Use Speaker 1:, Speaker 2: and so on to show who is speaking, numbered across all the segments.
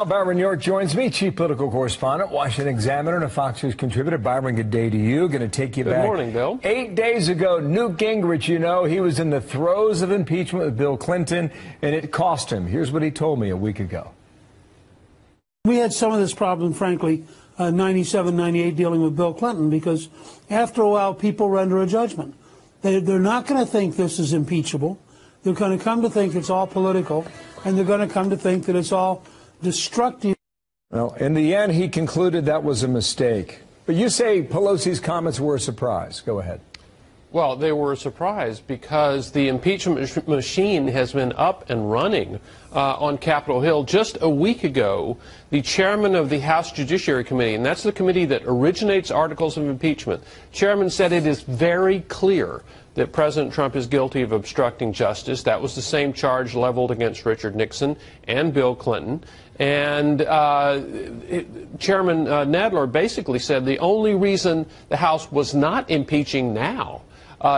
Speaker 1: Byron York joins me, chief political correspondent, Washington Examiner, and a Fox News contributor. Byron, good day to you. Going to take you back.
Speaker 2: Good morning, Bill.
Speaker 1: 8 days ago, Newt Gingrich, he was in the throes of impeachment with Bill Clinton, and it cost him. Here's what he told me a week ago.
Speaker 3: We had some of this problem, frankly, 97, 98, dealing with Bill Clinton, because after a while, people render a judgment. They're not going to think this is impeachable. They're going to come to think it's all political, and they're going to come to think that it's all destructive.
Speaker 1: Well, in the end, he concluded that was a mistake. But you say Pelosi's comments were a surprise. Go ahead.
Speaker 2: Well, they were a surprise because the impeachment machine has been up and running on Capitol Hill. Just a week ago, the chairman of the House Judiciary Committee, and that's the committee that originates articles of impeachment, chairman said it is very clear that President Trump is guilty of obstructing justice. That was the same charge leveled against Richard Nixon and Bill Clinton. And Chairman Nadler basically said the only reason the House was not impeaching now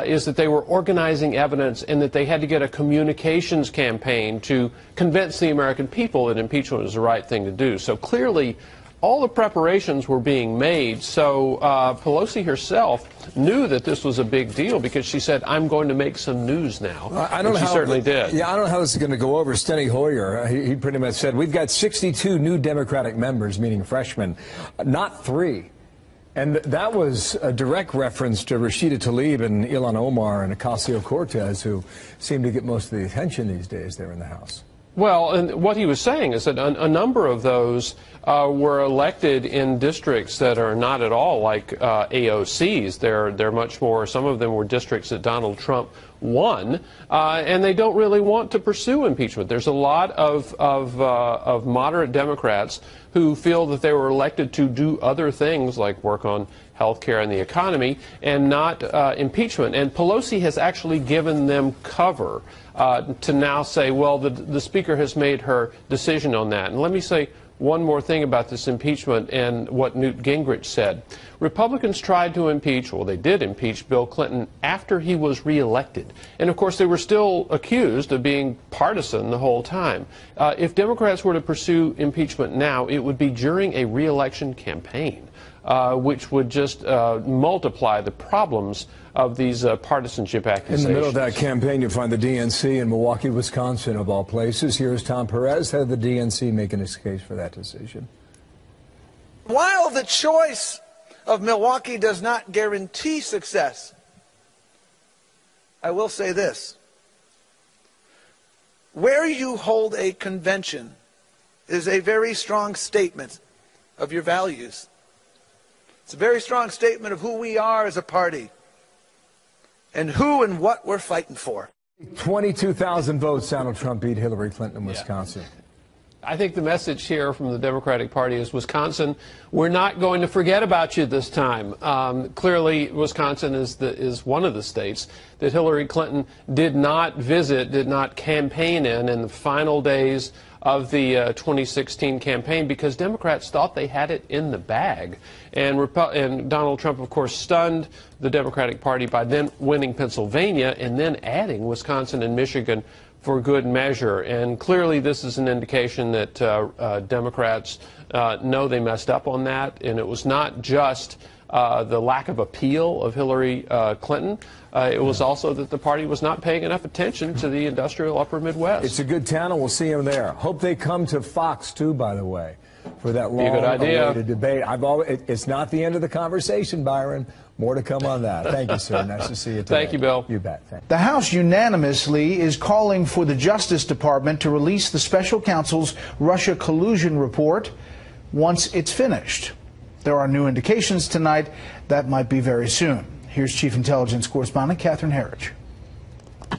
Speaker 2: is that they were organizing evidence and that they had to get a communications campaign to convince the American people that impeachment was the right thing to do. So clearly, all the preparations were being made. So Pelosi herself knew that this was a big deal because she said, I'm going to make some news now.
Speaker 1: I don't know
Speaker 2: she
Speaker 1: how,
Speaker 2: certainly did.
Speaker 1: Yeah, I don't know how this is going to go over. Steny Hoyer, he pretty much said, we've got 62 new Democratic members, meaning freshmen, not 3. And that was a direct reference to Rashida Tlaib and Ilhan Omar and Ocasio-Cortez, who seem to get most of the attention these days there in the House.
Speaker 2: Well, and what he was saying is that a number of those were elected in districts that are not at all like AOC's. They're much more, some of them were districts that Donald Trump won, and they don't really want to pursue impeachment. There's a lot of moderate Democrats who feel that they were elected to do other things like work on health care and the economy and not impeachment. And Pelosi has actually given them cover to now say, well, the Speaker has made her decision on that. And let me say one more thing about this impeachment and what Newt Gingrich said. Republicans tried to impeach, well, they did impeach Bill Clinton after he was reelected. And, of course, they were still accused of being partisan the whole time. If Democrats were to pursue impeachment now, it would be during a reelection campaign, which would just multiply the problems of these partisanship accusations.
Speaker 1: In the middle of that campaign, you find the DNC in Milwaukee, Wisconsin, of all places. Here's Tom Perez, head of the DNC, making his case for that decision.
Speaker 4: While the choice of Milwaukee does not guarantee success, I will say this. Where you hold a convention is a very strong statement of your values. It's a very strong statement of who we are as a party and who and what we're fighting for.
Speaker 1: 22,000 votes, Donald Trump beat Hillary Clinton in Wisconsin.
Speaker 2: I think the message here from the Democratic Party is, Wisconsin, we're not going to forget about you this time. Clearly, Wisconsin is one of the states that Hillary Clinton did not visit, did not campaign in the final days of the 2016 campaign because Democrats thought they had it in the bag. And Donald Trump, of course, stunned the Democratic Party by then winning Pennsylvania and then adding Wisconsin and Michigan for good measure. And clearly this is an indication that Democrats know they messed up on that. And it was not just the lack of appeal of Hillary Clinton. It was also that the party was not paying enough attention to the industrial upper Midwest.
Speaker 1: It's a good town, and we'll see them there. Hope they come to Fox, too, by the way, for that long-awaited debate. It's not the end of the conversation, Byron. More to come on that. Thank you, sir. Nice to see you today.
Speaker 2: Thank you, Bill.
Speaker 1: You bet. Thanks.
Speaker 5: The House unanimously is calling for the Justice Department to release the special counsel's Russia collusion report once it's finished. There are new indications tonight that might be very soon. Here's Chief Intelligence Correspondent Catherine Herridge.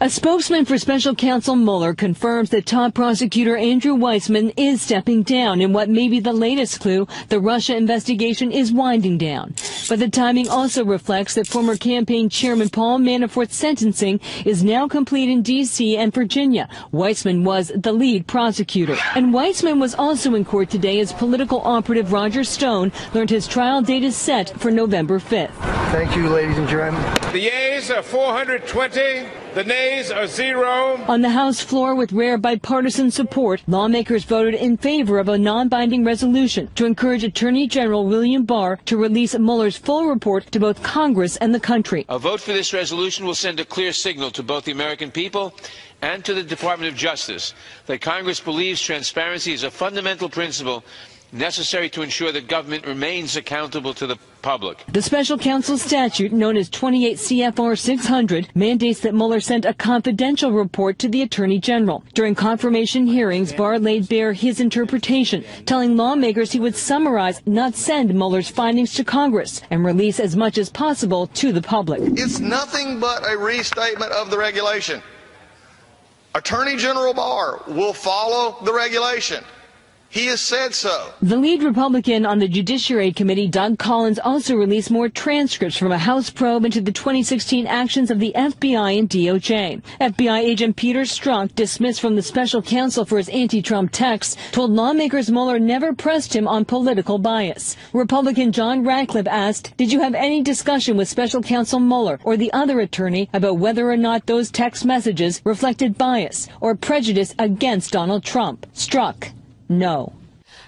Speaker 6: A spokesman for Special Counsel Mueller confirms that top prosecutor Andrew Weissmann is stepping down in what may be the latest clue the Russia investigation is winding down. But the timing also reflects that former campaign chairman Paul Manafort's sentencing is now complete in D.C. and Virginia. Weissmann was the lead prosecutor. And Weissmann was also in court today as political operative Roger Stone learned his trial date is set for November 5th.
Speaker 7: Thank you, ladies and gentlemen.
Speaker 8: The yeas are 420. The nays are 0.
Speaker 6: On the House floor, with rare bipartisan support, lawmakers voted in favor of a non-binding resolution to encourage Attorney General William Barr to release Mueller's full report to both Congress and the country.
Speaker 9: A vote for this resolution will send a clear signal to both the American people and to the Department of Justice that Congress believes transparency is a fundamental principle necessary to ensure that government remains accountable to the public.
Speaker 6: The special counsel statute, known as 28 CFR 600, mandates that Mueller send a confidential report to the Attorney General. During confirmation hearings, Barr laid bare his interpretation, telling lawmakers he would summarize, not send Mueller's findings to Congress, and release as much as possible to the public.
Speaker 10: It's nothing but a restatement of the regulation. Attorney General Barr will follow the regulation. He has said so.
Speaker 6: The lead Republican on the Judiciary Committee, Doug Collins, also released more transcripts from a House probe into the 2016 actions of the FBI and DOJ. FBI agent Peter Strzok, dismissed from the special counsel for his anti-Trump texts, told lawmakers Mueller never pressed him on political bias. Republican John Ratcliffe asked, "Did you have any discussion with special counsel Mueller or the other attorney about whether or not those text messages reflected bias or prejudice against Donald Trump?" Strzok: "No."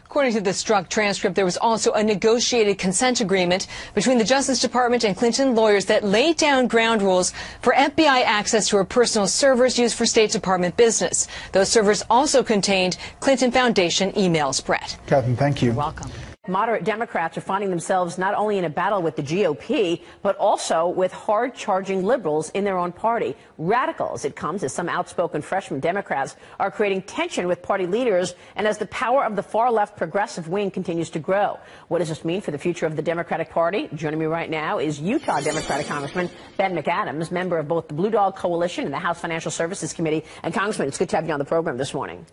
Speaker 11: According to the Strzok transcript, there was also a negotiated consent agreement between the Justice Department and Clinton lawyers that laid down ground rules for FBI access to her personal servers used for State Department business. Those servers also contained Clinton Foundation emails. Brett.
Speaker 5: Catherine, thank you.
Speaker 11: You're welcome.
Speaker 12: Moderate Democrats are finding themselves not only in a battle with the GOP, but also with hard-charging liberals in their own party. Radicals, it comes as some outspoken freshman Democrats are creating tension with party leaders and as the power of the far-left progressive wing continues to grow. What does this mean for the future of the Democratic Party? Joining me right now is Utah Democratic Congressman Ben McAdams, member of both the Blue Dog Coalition and the House Financial Services Committee. And Congressman, it's good to have you on the program this morning.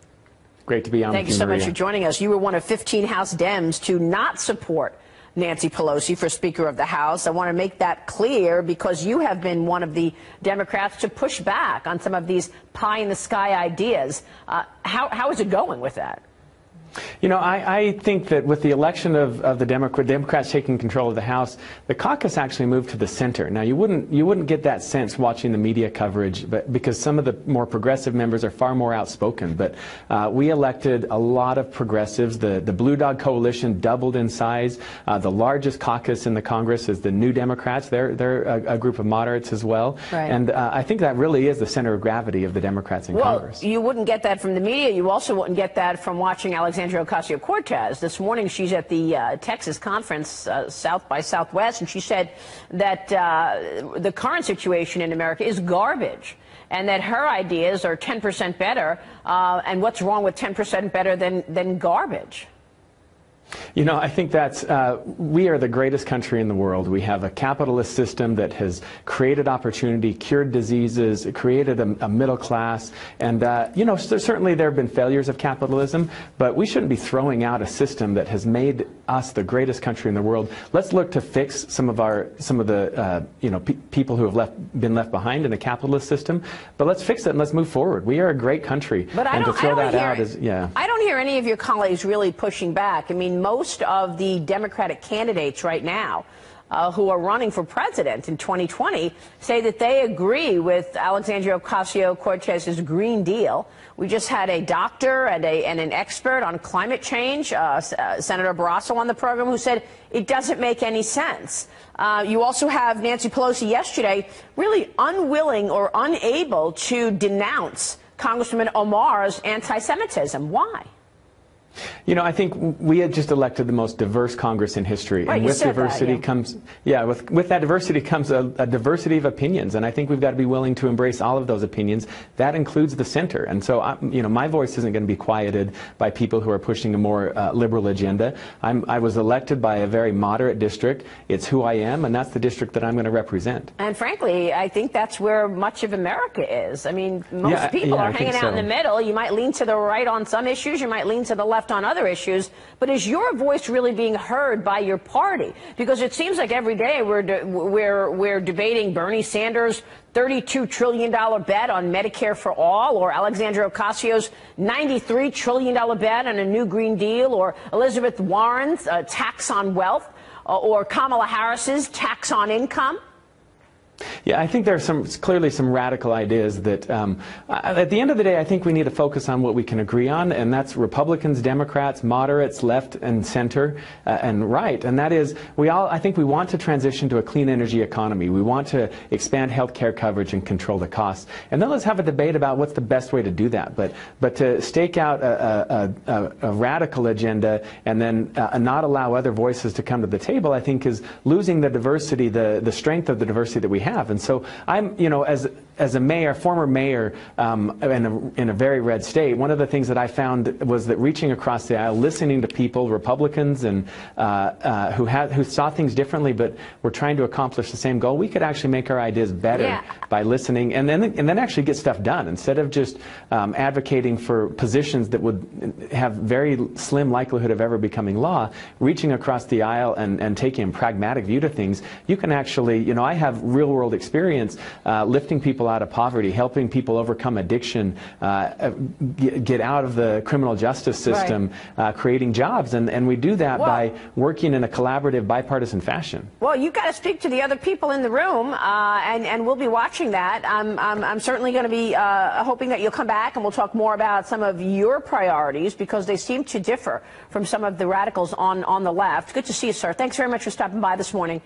Speaker 13: Great to be on with you,
Speaker 12: Thank you so
Speaker 13: Maria.
Speaker 12: much for joining us. You were one of 15 House Dems to not support Nancy Pelosi for Speaker of the House. I want to make that clear because you have been one of the Democrats to push back on some of these pie-in-the-sky ideas. How is it going with that?
Speaker 13: You know, I think that with the election of the Democrats taking control of the House, the caucus actually moved to the center. Now, you wouldn't get that sense watching the media coverage, but because some of the more progressive members are far more outspoken. But we elected a lot of progressives. The Blue Dog Coalition doubled in size. The largest caucus in the Congress is the New Democrats. They're a group of moderates as well.
Speaker 12: Right.
Speaker 13: And I think that really is the center of gravity of the Democrats in Congress.
Speaker 12: You wouldn't get that from the media. You also wouldn't get that from watching Alexandria Ocasio-Cortez. This morning she's at the Texas conference, South by Southwest, and she said that the current situation in America is garbage and that her ideas are 10% better, and what's wrong with 10% better than garbage?
Speaker 13: You know, I think that's, we are the greatest country in the world. We have a capitalist system that has created opportunity, cured diseases, created a middle class. And, you know, certainly there have been failures of capitalism, but we shouldn't be throwing out a system that has made us the greatest country in the world. Let's look to fix some of the, you know, people who have been left behind in the capitalist system. But let's fix it and let's move forward. We are a great country.
Speaker 12: But
Speaker 13: and to throw that out is, yeah.
Speaker 12: I don't hear any of your colleagues really pushing back. I mean, most of the Democratic candidates right now who are running for president in 2020 say that they agree with Alexandria Ocasio-Cortez's Green Deal. We just had a doctor and an expert on climate change, Senator Barrasso, on the program, who said it doesn't make any sense. You also have Nancy Pelosi yesterday really unwilling or unable to denounce Congressman Omar's anti-Semitism. Why?
Speaker 13: You know, I think we had just elected the most diverse Congress in history,
Speaker 12: right,
Speaker 13: and with diversity
Speaker 12: that, yeah.
Speaker 13: comes, with that diversity comes a diversity of opinions, and I think we've got to be willing to embrace all of those opinions. That includes the center, and so you know, my voice isn't going to be quieted by people who are pushing a more liberal agenda. I was elected by a very moderate district. It's who I am, and that's the district that I'm going to represent.
Speaker 12: And frankly, I think that's where much of America is. I mean, most people are hanging out in the middle. You might lean to the right on some issues. You might lean to the left left on other issues, but is your voice really being heard by your party? Because it seems like every day we're debating Bernie Sanders' $32 trillion bet on Medicare for all, or Alexandria Ocasio's $93 trillion bet on a new Green Deal, or Elizabeth Warren's tax on wealth, or Kamala Harris's tax on income.
Speaker 13: Yeah, I think there are clearly some radical ideas that, at the end of the day, I think we need to focus on what we can agree on, and that's Republicans, Democrats, moderates, left and center, and right. And that is, I think we want to transition to a clean energy economy. We want to expand health care coverage and control the costs. And then let's have a debate about what's the best way to do that. But to stake out a radical agenda and then not allow other voices to come to the table, I think is losing the diversity, the strength of the diversity that we have. And so I'm, as a mayor, former mayor in a very red state, one of the things that I found was that reaching across the aisle, listening to people, Republicans and who saw things differently but were trying to accomplish the same goal, we could actually make our ideas better by listening and then actually get stuff done instead of just advocating for positions that would have very slim likelihood of ever becoming law. Reaching across the aisle and taking a pragmatic view to things, you can actually, I have real-world experience lifting people out of poverty, helping people overcome addiction, get out of the criminal justice system, creating jobs, and we do that by working in a collaborative, bipartisan fashion.
Speaker 12: Well, you've got to speak to the other people in the room, and we'll be watching that. I'm certainly going to be hoping that you'll come back and we'll talk more about some of your priorities, because they seem to differ from some of the radicals on the left. Good to see you, sir. Thanks very much for stopping by this morning.